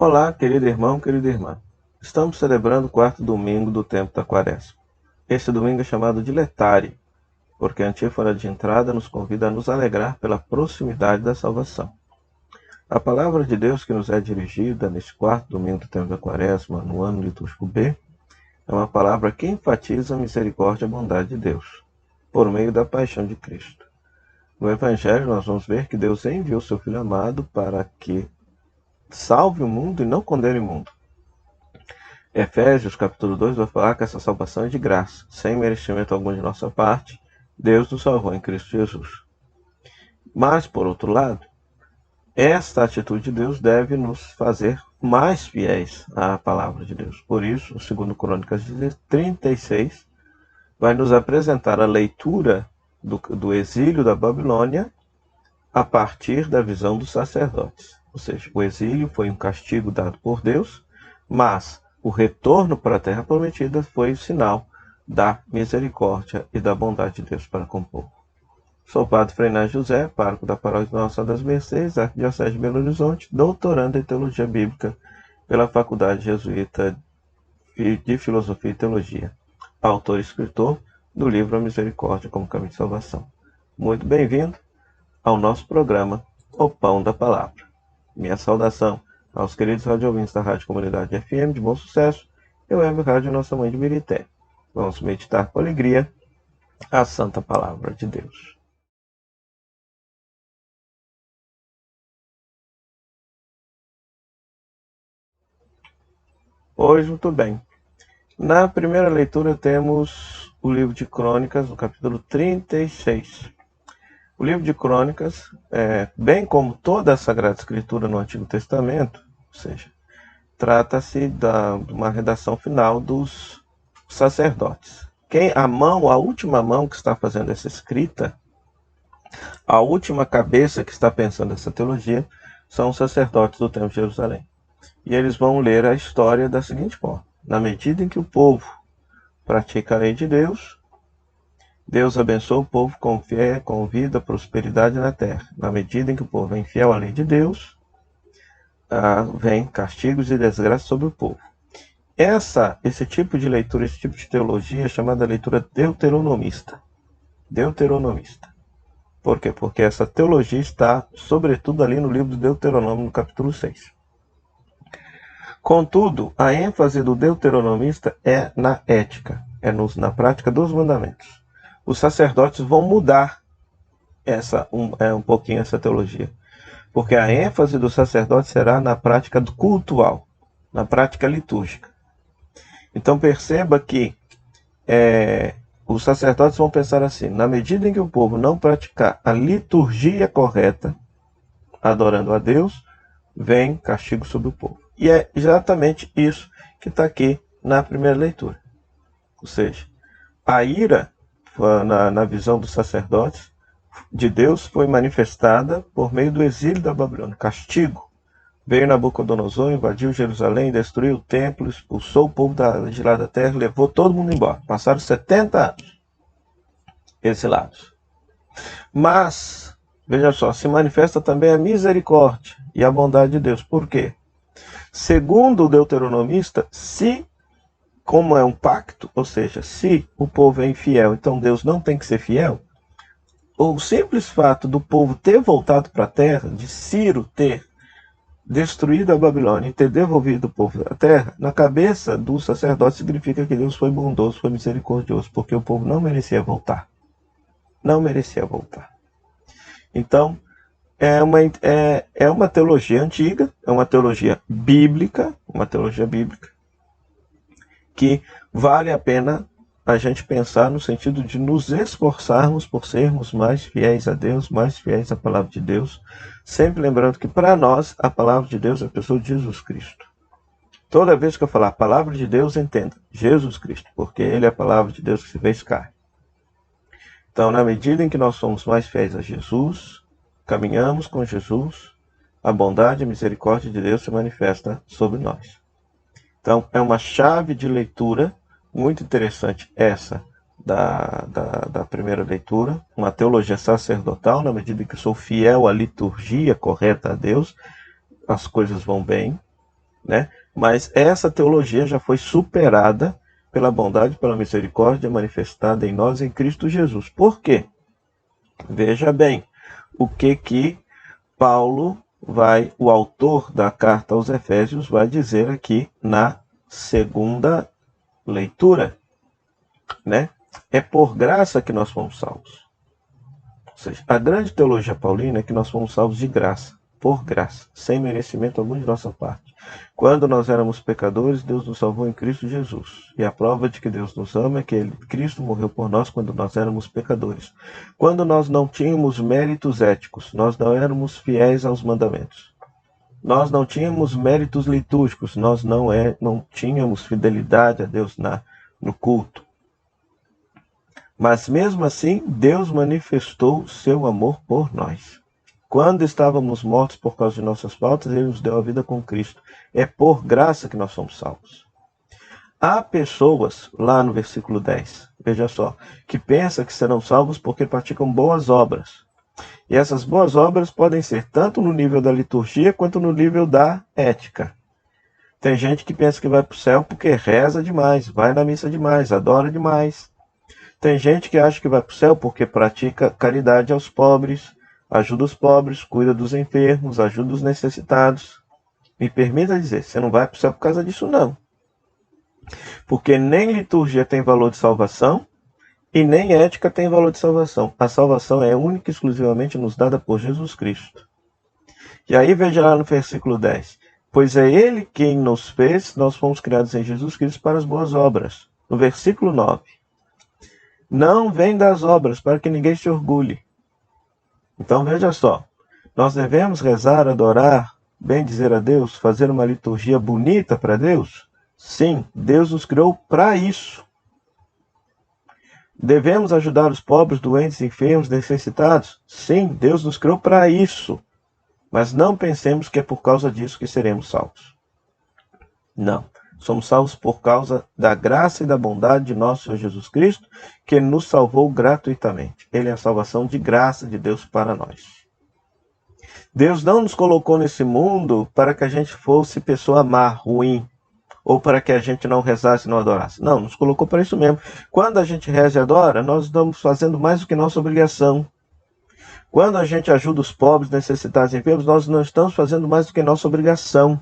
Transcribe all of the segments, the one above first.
Olá, querido irmão, querida irmã. Estamos celebrando o quarto domingo do tempo da Quaresma. Este domingo é chamado de Letare, porque a antífona de entrada nos convida a nos alegrar pela proximidade da salvação. A palavra de Deus que nos é dirigida neste quarto domingo do tempo da Quaresma, no ano litúrgico B, é uma palavra que enfatiza a misericórdia e a bondade de Deus, por meio da paixão de Cristo. No Evangelho nós vamos ver que Deus enviou seu Filho amado para que salve o mundo e não condene o mundo. Efésios capítulo 2 vai falar que essa salvação é de graça, sem merecimento algum de nossa parte. Deus nos salvou em Cristo Jesus. Mas, por outro lado, esta atitude de Deus deve nos fazer mais fiéis à palavra de Deus. Por isso, o 2 Crônicas 36 vai nos apresentar a leitura do exílio da Babilônia a partir da visão dos sacerdotes. Ou seja, o exílio foi um castigo dado por Deus, mas o retorno para a terra prometida foi o sinal da misericórdia e da bondade de Deus para com o povo. Sou o padre Frei José, pároco da Paróquia Nossa Senhora das Mercês, Arquidiocese de Belo Horizonte, doutorando em Teologia Bíblica pela Faculdade Jesuíta de Filosofia e Teologia, autor e escritor do livro A Misericórdia como Caminho de Salvação. Muito bem-vindo ao nosso programa O Pão da Palavra. Minha saudação aos queridos radiovintes da Rádio Comunidade FM de Bom Sucesso e Web Rádio Nossa Mãe de Birité. Vamos meditar com alegria a Santa Palavra de Deus. Hoje, muito bem. Na primeira leitura temos o livro de Crônicas, no capítulo 36. O livro de Crônicas, bem como toda a Sagrada Escritura no Antigo Testamento, ou seja, trata-se de uma redação final dos sacerdotes. A última mão que está fazendo essa escrita, a última cabeça que está pensando essa teologia, são os sacerdotes do Templo de Jerusalém. E eles vão ler a história da seguinte forma: na medida em que o povo pratica a lei de Deus, Deus abençoa o povo com fé, com vida, prosperidade na terra. Na medida em que o povo é infiel à lei de Deus, vem castigos e desgraças sobre o povo. Esse tipo de leitura, esse tipo de teologia é chamada leitura deuteronomista. Deuteronomista. Por quê? Porque essa teologia está, sobretudo, ali no livro do Deuteronômio, no capítulo 6. Contudo, a ênfase do deuteronomista é na ética, na prática dos mandamentos. Os sacerdotes vão mudar um pouquinho essa teologia, porque a ênfase do sacerdote será na prática do cultual, na prática litúrgica. Então perceba que os sacerdotes vão pensar assim: na medida em que o povo não praticar a liturgia correta, adorando a Deus, vem castigo sobre o povo. E é exatamente isso que está aqui na primeira leitura. Ou seja, a ira, na visão dos sacerdotes de Deus, foi manifestada por meio do exílio da Babilônia. Castigo. Veio Nabucodonosor, invadiu Jerusalém, destruiu o templo, expulsou o povo de lá da terra, levou todo mundo embora. Passaram 70 anos exilados. Mas, veja só, se manifesta também a misericórdia e a bondade de Deus. Por quê? Segundo o deuteronomista, como é um pacto, ou seja, se o povo é infiel, então Deus não tem que ser fiel, o simples fato do povo ter voltado para a terra, de Ciro ter destruído a Babilônia e ter devolvido o povo à terra, na cabeça do sacerdote significa que Deus foi bondoso, foi misericordioso, porque o povo não merecia voltar. Não merecia voltar. Então, é uma teologia antiga, é uma teologia bíblica, que vale a pena a gente pensar no sentido de nos esforçarmos por sermos mais fiéis a Deus, mais fiéis à palavra de Deus, sempre lembrando que para nós a palavra de Deus é a pessoa de Jesus Cristo. Toda vez que eu falar a palavra de Deus, entenda, Jesus Cristo, porque Ele é a palavra de Deus que se fez carne. Então, na medida em que nós somos mais fiéis a Jesus, caminhamos com Jesus, a bondade e a misericórdia de Deus se manifesta sobre nós. Então, é uma chave de leitura muito interessante essa da primeira leitura, uma teologia sacerdotal. Na medida em que eu sou fiel à liturgia correta a Deus, as coisas vão bem. né? Mas essa teologia já foi superada pela bondade e pela misericórdia manifestada em nós em Cristo Jesus. Por quê? Veja bem, o que Paulo o autor da carta aos Efésios, vai dizer aqui na segunda leitura, né? É por graça que nós fomos salvos. Ou seja, a grande teologia paulina é que nós fomos salvos de graça, por graça, sem merecimento algum de nossa parte. Quando nós éramos pecadores, Deus nos salvou em Cristo Jesus. E a prova de que Deus nos ama é que Cristo morreu por nós quando nós éramos pecadores. Quando nós não tínhamos méritos éticos, nós não éramos fiéis aos mandamentos. Nós não tínhamos méritos litúrgicos, nós não tínhamos fidelidade a Deus no culto. Mas mesmo assim, Deus manifestou seu amor por nós. Quando estávamos mortos por causa de nossas faltas, Ele nos deu a vida com Cristo. É por graça que nós somos salvos. Há pessoas, lá no versículo 10, veja só, que pensam que serão salvos porque praticam boas obras. E essas boas obras podem ser tanto no nível da liturgia quanto no nível da ética. Tem gente que pensa que vai para o céu porque reza demais, vai na missa demais, adora demais. Tem gente que acha que vai para o céu porque pratica caridade aos pobres, ajuda os pobres, cuida dos enfermos, ajuda os necessitados. Me permita dizer, você não vai para o céu por causa disso não. Porque nem liturgia tem valor de salvação e nem ética tem valor de salvação. A salvação é única e exclusivamente nos dada por Jesus Cristo. E aí veja lá no versículo 10. Pois é Ele quem nos fez, nós fomos criados em Jesus Cristo para as boas obras. No versículo 9. Não vem das obras, para que ninguém se orgulhe. Então veja só, nós devemos rezar, adorar, bem dizer a Deus, fazer uma liturgia bonita para Deus? Sim, Deus nos criou para isso. Devemos ajudar os pobres, doentes, enfermos, necessitados? Sim, Deus nos criou para isso. Mas não pensemos que é por causa disso que seremos salvos. Não. Somos salvos por causa da graça e da bondade de nosso Senhor Jesus Cristo, que nos salvou gratuitamente. Ele é a salvação de graça de Deus para nós. Deus não nos colocou nesse mundo para que a gente fosse pessoa má, ruim, ou para que a gente não rezasse e não adorasse. Não, nos colocou para isso mesmo. Quando a gente reza e adora, nós estamos fazendo mais do que nossa obrigação. Quando a gente ajuda os pobres, necessitados e enfermos, nós não estamos fazendo mais do que nossa obrigação.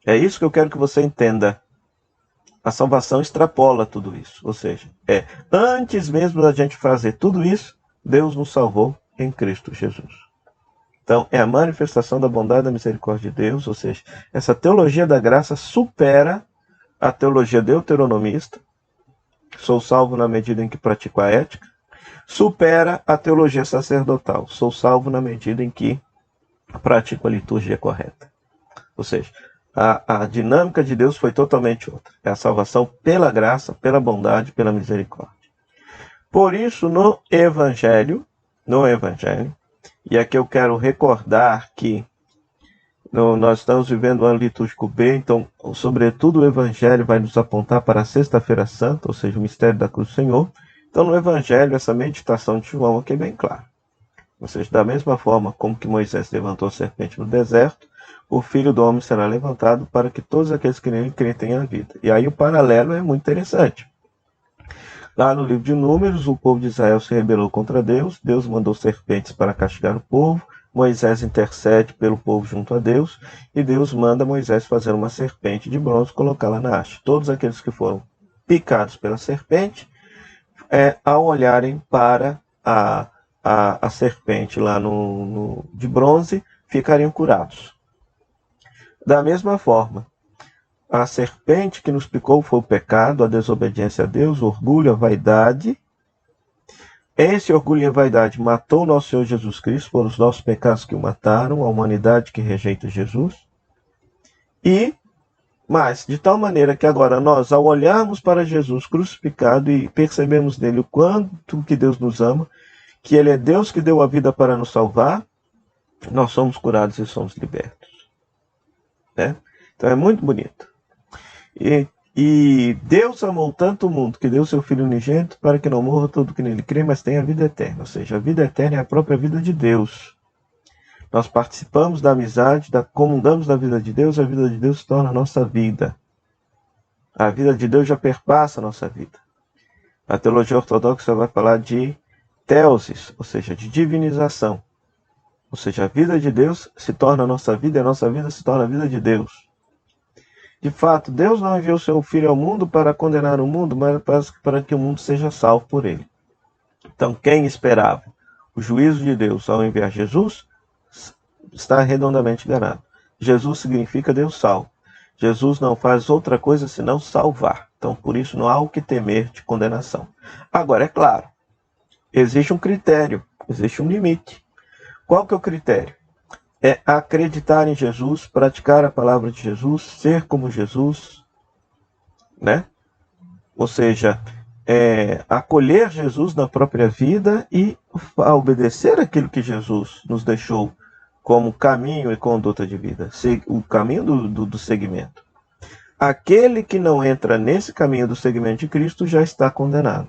É isso que eu quero que você entenda. A salvação extrapola tudo isso. Ou seja, antes mesmo da gente fazer tudo isso, Deus nos salvou em Cristo Jesus. Então, é a manifestação da bondade e da misericórdia de Deus. Ou seja, essa teologia da graça supera a teologia deuteronomista. Sou salvo na medida em que pratico a ética. Supera a teologia sacerdotal. Sou salvo na medida em que pratico a liturgia correta. Ou seja, a dinâmica de Deus foi totalmente outra. É a salvação pela graça, pela bondade, pela misericórdia. Por isso, no Evangelho, e aqui eu quero recordar que nós estamos vivendo um ano litúrgico B, então, sobretudo, o Evangelho vai nos apontar para a Sexta-feira Santa, ou seja, o mistério da cruz do Senhor. Então, no Evangelho, essa meditação de João aqui é bem clara. Ou seja, da mesma forma como que Moisés levantou a serpente no deserto, o Filho do Homem será levantado para que todos aqueles que nele creem tenham a vida. E aí o paralelo é muito interessante. Lá no livro de Números, o povo de Israel se rebelou contra Deus, Deus mandou serpentes para castigar o povo, Moisés intercede pelo povo junto a Deus, e Deus manda Moisés fazer uma serpente de bronze e colocá-la na haste. Todos aqueles que foram picados pela serpente, ao olharem para a serpente lá de bronze, ficariam curados. Da mesma forma, a serpente que nos picou foi o pecado, a desobediência a Deus, o orgulho, a vaidade. Esse orgulho e a vaidade matou nosso Senhor Jesus Cristo, foram os nossos pecados que o mataram, a humanidade que rejeita Jesus. Mas, de tal maneira que agora nós, ao olharmos para Jesus crucificado e percebemos nele o quanto que Deus nos ama, que Ele é Deus que deu a vida para nos salvar, nós somos curados e somos libertos. Né? Então é muito bonito. E Deus amou tanto o mundo que deu seu Filho unigênito para que não morra todo que nele crê, mas tenha a vida eterna. Ou seja, a vida eterna é a própria vida de Deus. Nós participamos da amizade, comungamos da vida de Deus, a vida de Deus se torna a nossa vida. A vida de Deus já perpassa a nossa vida. A teologia ortodoxa vai falar de theosis, ou seja, de divinização. Ou seja, a vida de Deus se torna a nossa vida e a nossa vida se torna a vida de Deus. De fato, Deus não enviou seu Filho ao mundo para condenar o mundo, mas para que o mundo seja salvo por ele. Então, quem esperava o juízo de Deus ao enviar Jesus, está redondamente enganado. Jesus significa Deus salvo. Jesus não faz outra coisa senão salvar. Então, por isso, não há o que temer de condenação. Agora, é claro, existe um critério, existe um limite. Qual que é o critério? É acreditar em Jesus, praticar a palavra de Jesus, ser como Jesus, né? Ou seja, acolher Jesus na própria vida e obedecer aquilo que Jesus nos deixou como caminho e conduta de vida, o caminho do segmento. Aquele que não entra nesse caminho do segmento de Cristo já está condenado.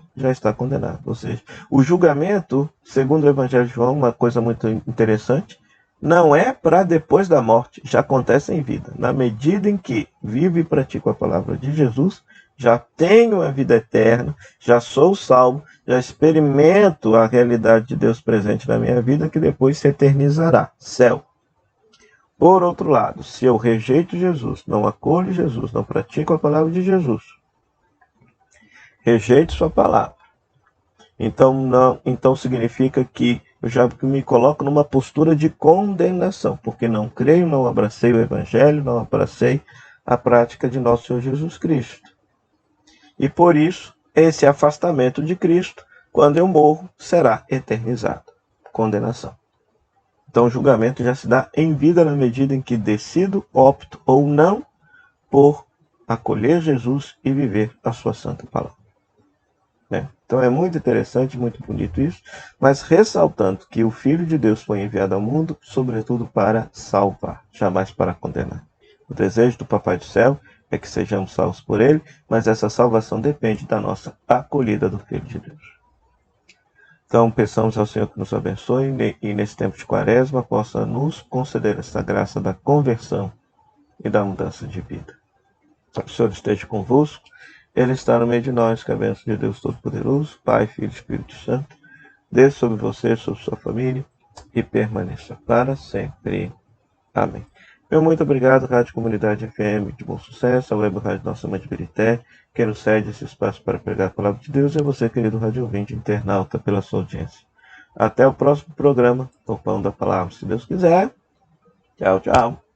Ou seja, o julgamento, segundo o Evangelho de João, uma coisa muito interessante, não é para depois da morte, já acontece em vida. Na medida em que vivo e pratico a palavra de Jesus, já tenho a vida eterna, já sou salvo, já experimento a realidade de Deus presente na minha vida, que depois se eternizará. Céu. Por outro lado, se eu rejeito Jesus, não acolho Jesus, não pratico a palavra de Jesus, rejeito sua palavra, então significa que eu já me coloco numa postura de condenação, porque não creio, não abracei o Evangelho, não abracei a prática de nosso Senhor Jesus Cristo. E por isso, esse afastamento de Cristo, quando eu morro, será eternizado. Condenação. Então o julgamento já se dá em vida na medida em que decido, opto ou não por acolher Jesus e viver a sua santa palavra. Então é muito interessante, muito bonito isso, mas ressaltando que o Filho de Deus foi enviado ao mundo, sobretudo para salvar, jamais para condenar. O desejo do Papai do Céu é que sejamos salvos por Ele, mas essa salvação depende da nossa acolhida do Filho de Deus. Então, peçamos ao Senhor que nos abençoe e nesse tempo de Quaresma possa nos conceder essa graça da conversão e da mudança de vida. O Senhor esteja convosco, Ele está no meio de nós, que a bênção de Deus Todo-Poderoso, Pai, Filho e Espírito Santo, desça sobre você, sobre sua família e permaneça para sempre. Amém. Meu muito obrigado, Rádio Comunidade FM de Bom Sucesso, a Web Rádio Nossa Mãe de Birité, que nos cede esse espaço para pregar a palavra de Deus, e a você, querido rádio ouvinte, internauta, pela sua audiência. Até o próximo programa, o Pão da Palavra, se Deus quiser. Tchau, tchau.